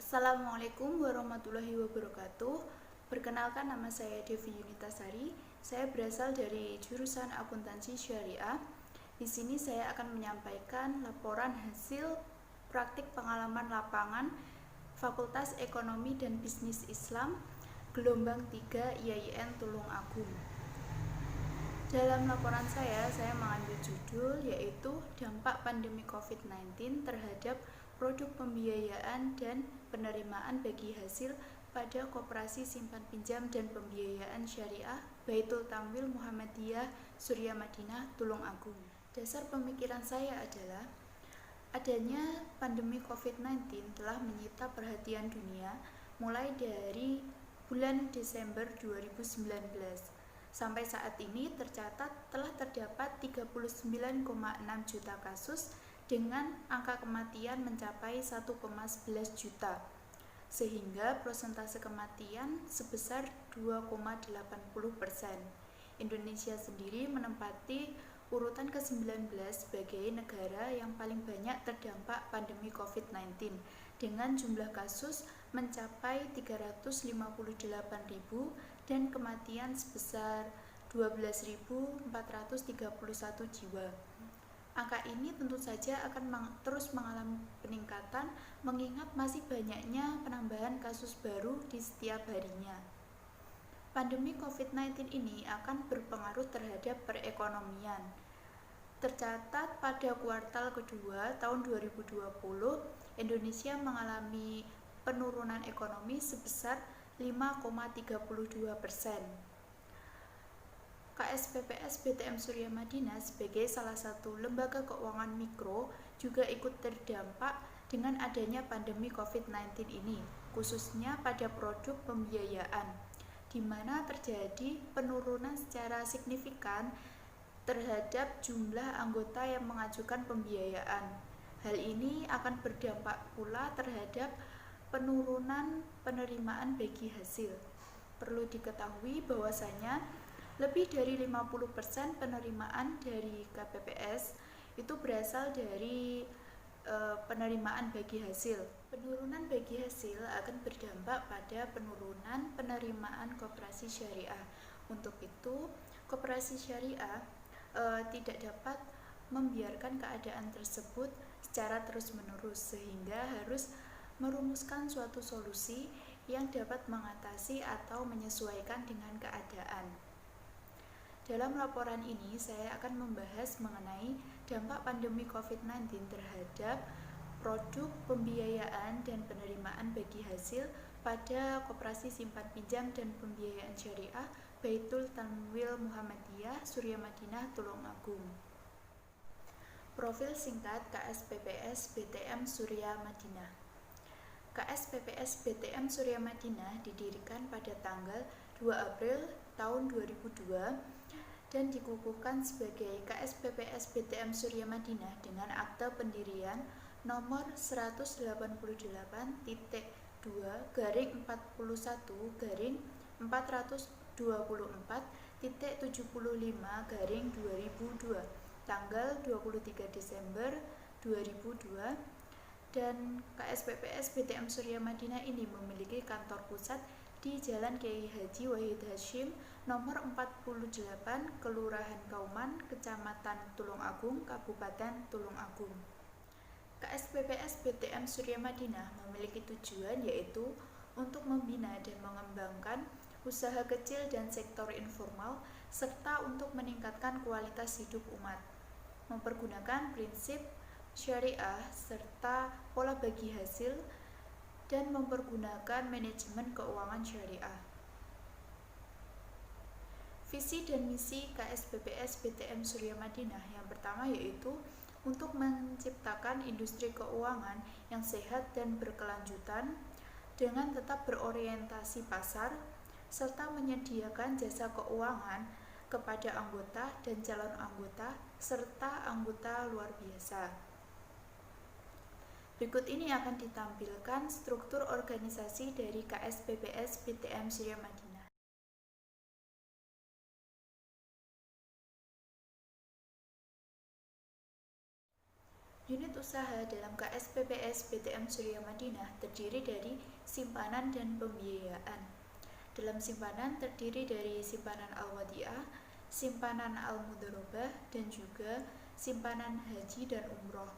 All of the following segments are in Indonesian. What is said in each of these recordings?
Assalamualaikum warahmatullahi wabarakatuh. Perkenalkan, nama saya Devi Yunitasari. Saya berasal dari jurusan Akuntansi Syariah. Di sini saya akan menyampaikan laporan hasil praktik pengalaman lapangan Fakultas Ekonomi dan Bisnis Islam gelombang 3 IAIN Tulung Agung. Dalam laporan saya mengambil judul yaitu dampak pandemi COVID-19 terhadap produk pembiayaan dan penerimaan bagi hasil pada Koperasi Simpan Pinjam dan Pembiayaan Syariah Baitul Tamwil Muhammadiyah Surya Madinah Tulung Agung. Dasar pemikiran saya adalah adanya pandemi COVID-19 telah menyita perhatian dunia mulai dari bulan Desember 2019. Sampai saat ini tercatat telah terdapat 39,6 juta kasus dengan angka kematian mencapai 1,11 juta, sehingga persentase kematian sebesar 2,80%. Indonesia sendiri menempati urutan ke-19 sebagai negara yang paling banyak terdampak pandemi COVID-19 dengan jumlah kasus mencapai 358.000 dan kematian sebesar 12.431 jiwa. Angka ini tentu saja akan terus mengalami peningkatan mengingat masih banyaknya penambahan kasus baru di setiap harinya. Pandemi COVID-19 ini akan berpengaruh terhadap perekonomian. Tercatat pada kuartal kedua tahun 2020, Indonesia mengalami penurunan ekonomi sebesar 5,32%. KSPPS BTM Surya Madinah sebagai salah satu lembaga keuangan mikro juga ikut terdampak dengan adanya pandemi COVID-19 ini, khususnya pada produk pembiayaan, di mana terjadi penurunan secara signifikan terhadap jumlah anggota yang mengajukan pembiayaan. Hal ini akan berdampak pula terhadap penurunan penerimaan bagi hasil. Perlu diketahui bahwasanya lebih dari 50% penerimaan dari KPPS itu berasal dari penerimaan bagi hasil. Penurunan bagi hasil akan berdampak pada penurunan penerimaan koperasi syariah. Untuk itu, koperasi syariah tidak dapat membiarkan keadaan tersebut secara terus-menerus, sehingga harus merumuskan suatu solusi yang dapat mengatasi atau menyesuaikan dengan keadaan. Dalam laporan ini, saya akan membahas mengenai dampak pandemi COVID-19 terhadap produk pembiayaan dan penerimaan bagi hasil pada Koperasi Simpan Pinjam dan Pembiayaan Syariah Baitul Tamwil Muhammadiyah Surya Madinah Tulung Agung. Profil singkat KSPPS BTM Surya Madinah. KSPPS BTM Surya Madinah didirikan pada tanggal 2 April tahun 2002 dan dikukuhkan sebagai KSPPS BTM Surya Madinah dengan akta pendirian nomor 188-41-424.75/2002 tanggal 23 Desember 2002, dan KSPPS BTM Surya Madinah ini memiliki kantor pusat di Jalan Kiai Haji Wahid Hasyim nomor 48, Kelurahan Kauman, Kecamatan Tulung Agung, Kabupaten Tulung Agung. KSPPS BTM Surya Madinah memiliki tujuan yaitu untuk membina dan mengembangkan usaha kecil dan sektor informal serta untuk meningkatkan kualitas hidup umat, mempergunakan prinsip syariah serta pola bagi hasil, dan mempergunakan manajemen keuangan syariah. Visi dan misi KSPPS BTM Surya Madinah yang pertama yaitu untuk menciptakan industri keuangan yang sehat dan berkelanjutan dengan tetap berorientasi pasar, serta menyediakan jasa keuangan kepada anggota dan calon anggota serta anggota luar biasa. Berikut ini akan ditampilkan struktur organisasi dari KSPPS BTM Surya Madinah. Unit usaha dalam KSPPS PTM Surya Madinah terdiri dari simpanan dan pembiayaan. Dalam simpanan terdiri dari simpanan al-wadi'ah, simpanan al-mudharabah, dan juga simpanan haji dan umroh.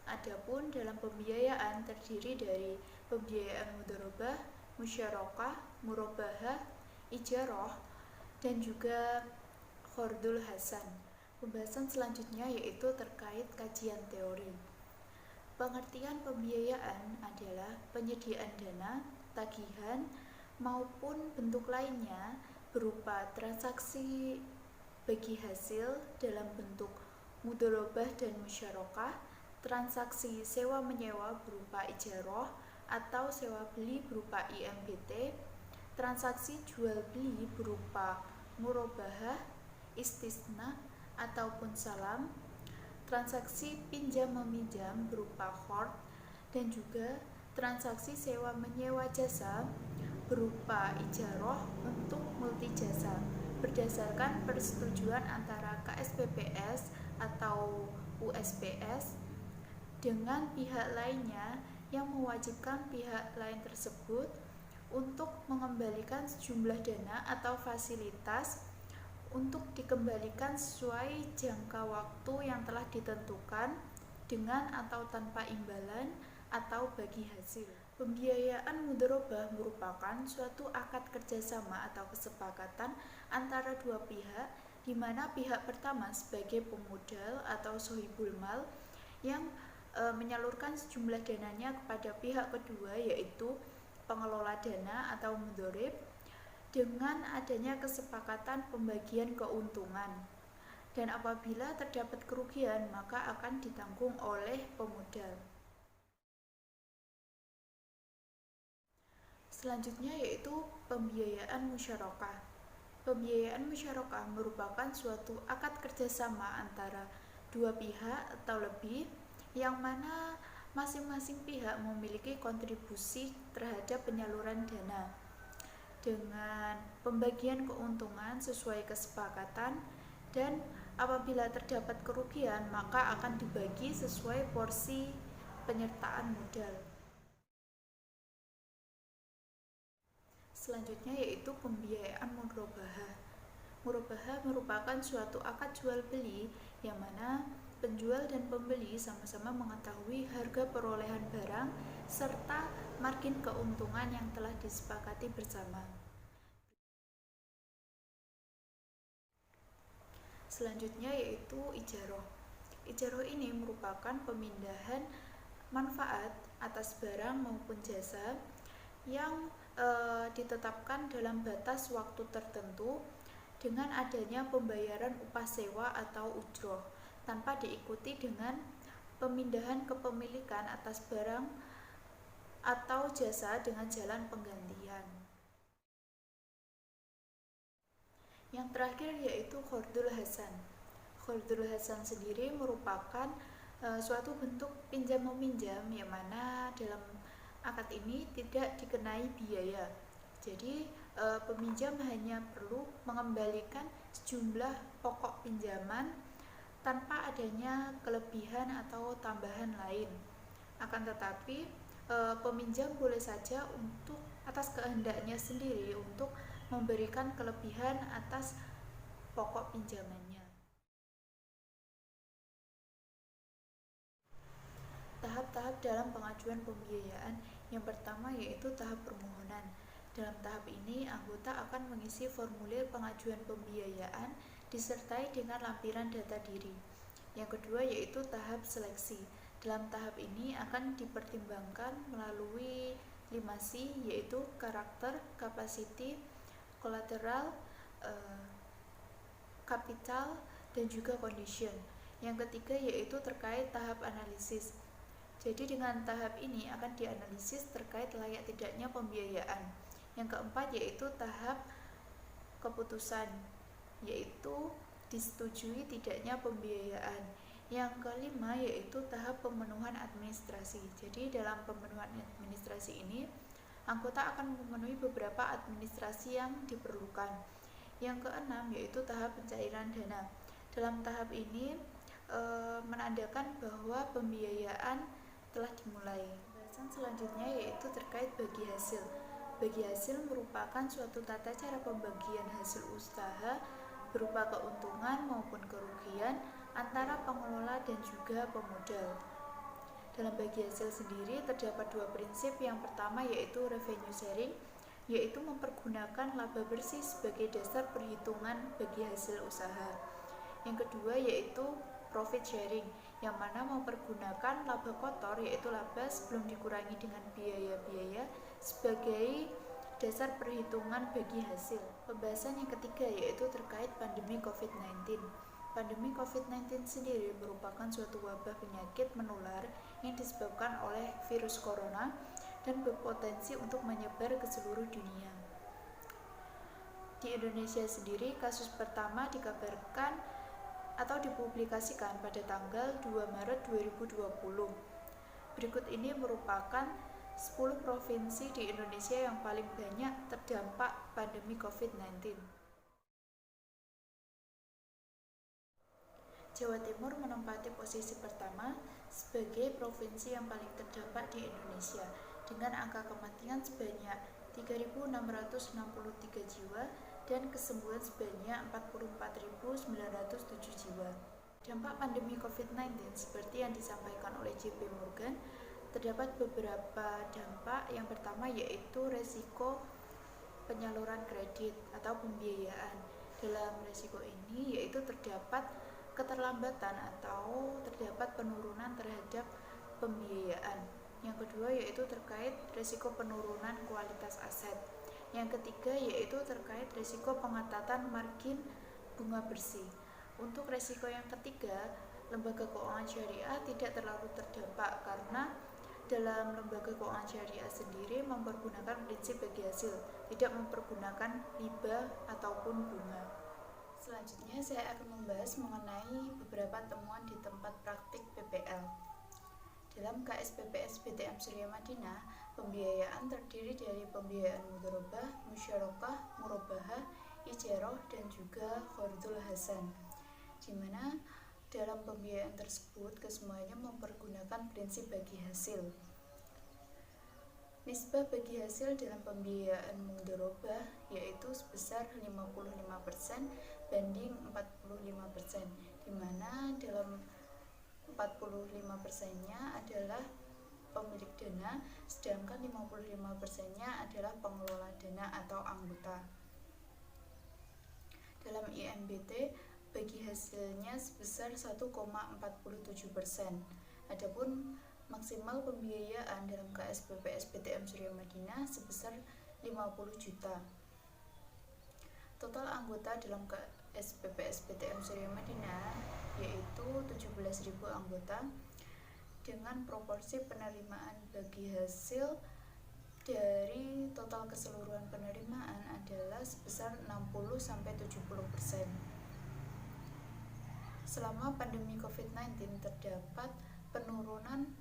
Adapun dalam pembiayaan terdiri dari pembiayaan mudharabah, musyarakah, murabahah, ijarah, dan juga qardul hasan. Pembahasan selanjutnya yaitu terkait kajian teori. Pengertian pembiayaan adalah penyediaan dana, tagihan, maupun bentuk lainnya berupa transaksi bagi hasil dalam bentuk mudharabah dan musyarakah, transaksi sewa-menyewa berupa ijarah atau sewa-beli berupa IMBT, transaksi jual-beli berupa murabahah, istisna ataupun salam, transaksi pinjam-meminjam berupa qard, dan juga transaksi sewa-menyewa jasa berupa ijarah untuk multi jasa berdasarkan persetujuan antara KSPPS atau USPS dengan pihak lainnya yang mewajibkan pihak lain tersebut untuk mengembalikan sejumlah dana atau fasilitas untuk dikembalikan sesuai jangka waktu yang telah ditentukan dengan atau tanpa imbalan atau bagi hasil. Pembiayaan mudharabah merupakan suatu akad kerjasama atau kesepakatan antara dua pihak, di mana pihak pertama sebagai pemodal atau sohibul mal yang menyalurkan sejumlah dananya kepada pihak kedua, yaitu pengelola dana atau mudharib, dengan adanya kesepakatan pembagian keuntungan, dan apabila terdapat kerugian maka akan ditanggung oleh pemodal. Selanjutnya yaitu pembiayaan musyarakah. Pembiayaan musyarakah merupakan suatu akad kerjasama antara dua pihak atau lebih yang mana masing-masing pihak memiliki kontribusi terhadap penyaluran dana dengan pembagian keuntungan sesuai kesepakatan, dan apabila terdapat kerugian maka akan dibagi sesuai porsi penyertaan modal. Selanjutnya yaitu pembiayaan murabahah. Murabahah merupakan suatu akad jual beli yang mana penjual dan pembeli sama-sama mengetahui harga perolehan barang serta margin keuntungan yang telah disepakati bersama. Selanjutnya yaitu ijarah. Ijarah ini merupakan pemindahan manfaat atas barang maupun jasa yang ditetapkan dalam batas waktu tertentu dengan adanya pembayaran upah sewa atau ujroh tanpa diikuti dengan pemindahan kepemilikan atas barang atau jasa dengan jalan penggantian. Yang terakhir yaitu qardul hasan. Qardul hasan sendiri merupakan suatu bentuk pinjam-meminjam yang mana dalam akad ini tidak dikenai biaya. Jadi peminjam hanya perlu mengembalikan sejumlah pokok pinjaman tanpa adanya kelebihan atau tambahan lain. Akan tetapi peminjam boleh saja untuk atas kehendaknya sendiri untuk memberikan kelebihan atas pokok pinjamannya. Tahap-tahap dalam pengajuan pembiayaan. Yang pertama yaitu tahap permohonan. Dalam tahap ini, anggota akan mengisi formulir pengajuan pembiayaan disertai dengan lampiran data diri. Yang kedua yaitu tahap seleksi. Dalam tahap ini akan dipertimbangkan melalui 5C, yaitu karakter, kapasiti, kolateral, kapital, dan juga condition. Yang ketiga yaitu terkait tahap analisis. Jadi dengan tahap ini akan dianalisis terkait layak tidaknya pembiayaan. Yang keempat yaitu tahap keputusan, yaitu disetujui tidaknya pembiayaan. Yang kelima yaitu tahap pemenuhan administrasi. Jadi dalam pemenuhan administrasi ini anggota akan memenuhi beberapa administrasi yang diperlukan. Yang keenam yaitu tahap pencairan dana. Dalam tahap ini menandakan bahwa pembiayaan telah dimulai. Pembahasan selanjutnya yaitu terkait bagi hasil. Bagi hasil merupakan suatu tata cara pembagian hasil usaha berupa keuntungan maupun kerugian antara pengelola dan juga pemodal. Dalam bagi hasil sendiri terdapat dua prinsip. Yang pertama yaitu revenue sharing, yaitu mempergunakan laba bersih sebagai dasar perhitungan bagi hasil usaha. Yang kedua yaitu profit sharing, yang mana mempergunakan laba kotor, yaitu laba sebelum dikurangi dengan biaya-biaya sebagai dasar perhitungan bagi hasil. Pembahasan yang ketiga yaitu terkait pandemi COVID-19. Pandemi COVID-19 sendiri merupakan suatu wabah penyakit menular yang disebabkan oleh virus corona dan berpotensi untuk menyebar ke seluruh dunia. Di Indonesia sendiri, kasus pertama dikabarkan atau dipublikasikan pada tanggal 2 Maret 2020. Berikut ini merupakan 10 provinsi di Indonesia yang paling banyak terdampak pandemi COVID-19. Jawa Timur menempati posisi pertama sebagai provinsi yang paling terdampak di Indonesia dengan angka kematian sebanyak 3.663 jiwa dan kesembuhan sebanyak 44.907 jiwa. Dampak pandemi COVID-19 seperti yang disampaikan oleh JP Morgan, terdapat beberapa dampak. Yang pertama yaitu resiko penyaluran kredit atau pembiayaan. Dalam resiko ini yaitu terdapat keterlambatan atau terdapat penurunan terhadap pembiayaan. Yang kedua yaitu terkait resiko penurunan kualitas aset. Yang ketiga yaitu terkait resiko pengetatan margin bunga bersih. Untuk resiko yang ketiga, lembaga keuangan syariah tidak terlalu terdampak karena dalam lembaga keuangan syariah sendiri mempergunakan prinsip bagi hasil, tidak mempergunakan riba ataupun bunga. Selanjutnya saya akan membahas mengenai beberapa temuan di tempat praktik PPL. Dalam KSPPS BTM Surya Madinah, pembiayaan terdiri dari pembiayaan mudharabah, musyarakah, murabahah, ijarah, dan juga qardul hasan, di mana dalam pembiayaan tersebut kesemuanya mempergunakan prinsip bagi hasil. Nisbah bagi hasil dalam pembiayaan mudharabah yaitu sebesar 55% banding 45%, di mana dalam 45%-nya adalah pemilik dana, sedangkan 55%-nya adalah pengelola dana atau anggota. Dalam IMBT, bagi hasilnya sebesar 1,47%. Adapun maksimal pembiayaan dalam KSPPS BTM Surya Madinah sebesar 50 juta. Total anggota dalam KSPPS BTM Surya Madinah yaitu 17.000 anggota dengan proporsi penerimaan bagi hasil dari total keseluruhan penerimaan adalah sebesar 60-70%. Selama pandemi COVID-19 terdapat penurunan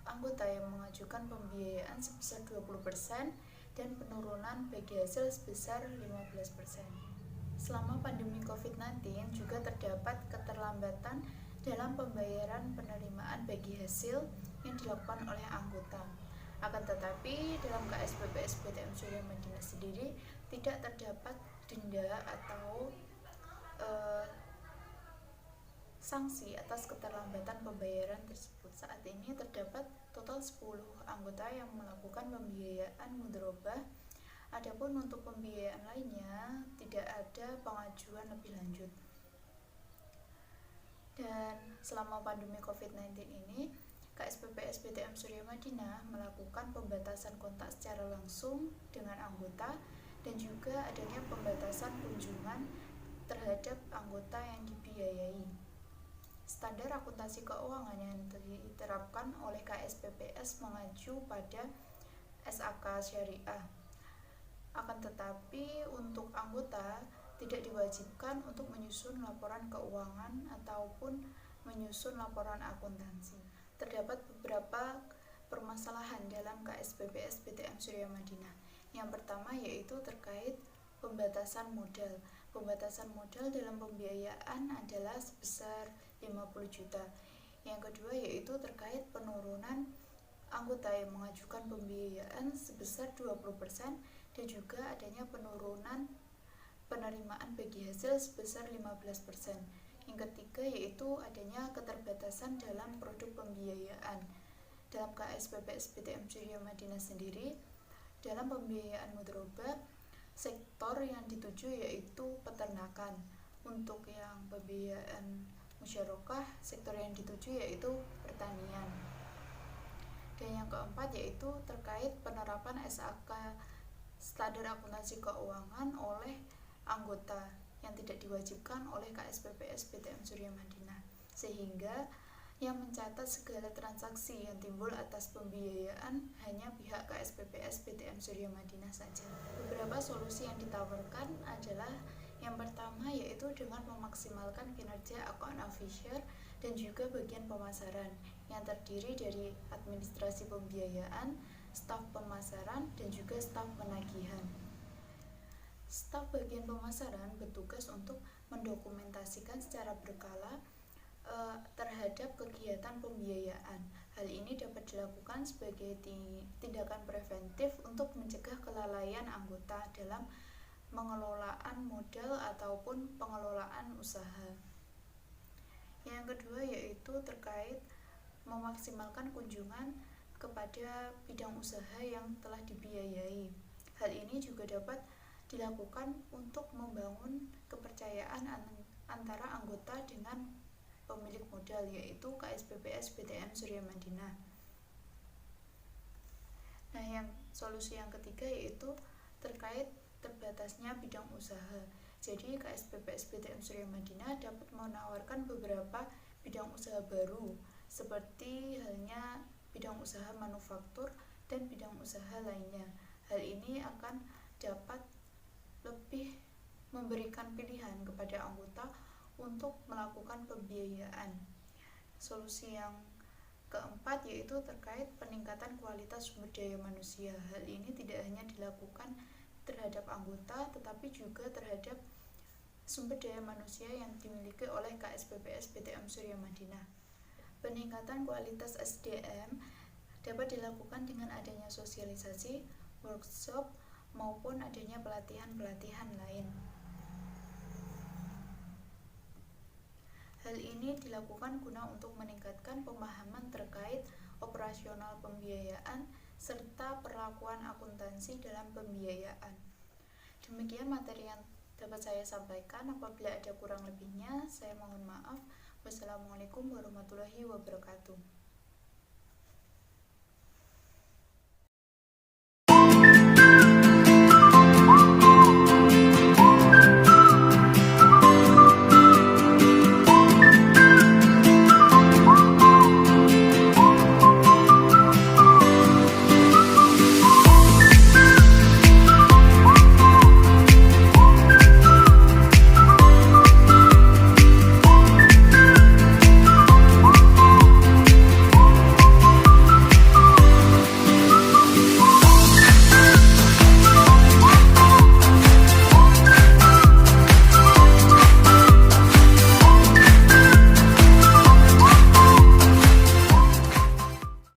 anggota yang mengajukan pembiayaan sebesar 20% dan penurunan bagi hasil sebesar 15%. Selama pandemi COVID-19 juga terdapat keterlambatan dalam pembayaran penerimaan bagi hasil yang dilakukan oleh anggota. Akan tetapi dalam KSPPS BTM Surya Madinah sendiri tidak terdapat denda atau sanksi atas keterlambatan pembayaran tersebut. Saat ini terdapat total 10 anggota yang melakukan pembiayaan mudharabah. Adapun untuk pembiayaan lainnya tidak ada pengajuan lebih lanjut. Dan selama pandemi COVID-19 ini, KSPPS BTM Surya Madinah melakukan pembatasan kontak secara langsung dengan anggota dan juga adanya pembatasan kunjungan terhadap anggota yang dibiayai. Standar akuntansi keuangan yang diterapkan oleh KSPPS mengacu pada SAK Syariah. Akan tetapi untuk anggota tidak diwajibkan untuk menyusun laporan keuangan ataupun menyusun laporan akuntansi. Terdapat beberapa permasalahan dalam KSPPS BTM Surya Madinah. Yang pertama yaitu terkait pembatasan modal. Pembatasan modal dalam pembiayaan adalah sebesar 50 juta. Yang kedua yaitu terkait penurunan anggota yang mengajukan pembiayaan sebesar 20% dan juga adanya penurunan penerimaan bagi hasil sebesar 15%. Yang ketiga yaitu adanya keterbatasan dalam produk pembiayaan. Dalam KSPPS PTM Surya Madinah sendiri, dalam pembiayaan mudharabah, sektor yang dituju yaitu peternakan. Untuk yang pembiayaan musyarakah, sektor yang dituju yaitu pertanian. Dan yang keempat yaitu terkait penerapan SAK standar akuntansi keuangan oleh anggota yang tidak diwajibkan oleh KSPPS PTM Surya Madinah, sehingga yang mencatat segala transaksi yang timbul atas pembiayaan hanya pihak KSPPS PTM Surya Madinah saja. Beberapa solusi yang ditawarkan adalah yang pertama yaitu dengan memaksimalkan kinerja account officer dan juga bagian pemasaran yang terdiri dari administrasi pembiayaan, staf pemasaran, dan juga staf penagihan. Staf bagian pemasaran bertugas untuk mendokumentasikan secara berkala terhadap kegiatan pembiayaan. Hal ini dapat dilakukan sebagai tindakan preventif untuk mencegah kelalaian anggota dalam pengelolaan modal ataupun pengelolaan usaha. Yang kedua yaitu terkait memaksimalkan kunjungan kepada bidang usaha yang telah dibiayai. Hal ini juga dapat dilakukan untuk membangun kepercayaan antara anggota dengan pemilik modal yaitu KSPPS PTM Surya Madinah. Nah, yang solusi yang ketiga yaitu terkait terbatasnya bidang usaha. Jadi KSPPS PTM Surya Madinah dapat menawarkan beberapa bidang usaha baru seperti halnya bidang usaha manufaktur dan bidang usaha lainnya. Hal ini akan dapat lebih memberikan pilihan kepada anggota untuk melakukan pembiayaan. Solusi yang keempat yaitu terkait peningkatan kualitas sumber daya manusia. Hal ini tidak hanya dilakukan terhadap anggota tetapi juga terhadap sumber daya manusia yang dimiliki oleh KSPPS PTM Surya Madinah. Peningkatan kualitas SDM dapat dilakukan dengan adanya sosialisasi, workshop, maupun adanya pelatihan-pelatihan lain. Hal ini dilakukan guna untuk meningkatkan pemahaman terkait operasional pembiayaan serta perlakuan akuntansi dalam pembiayaan. Demikian materi yang dapat saya sampaikan. Apabila ada kurang lebihnya, saya mohon maaf. Wassalamualaikum warahmatullahi wabarakatuh.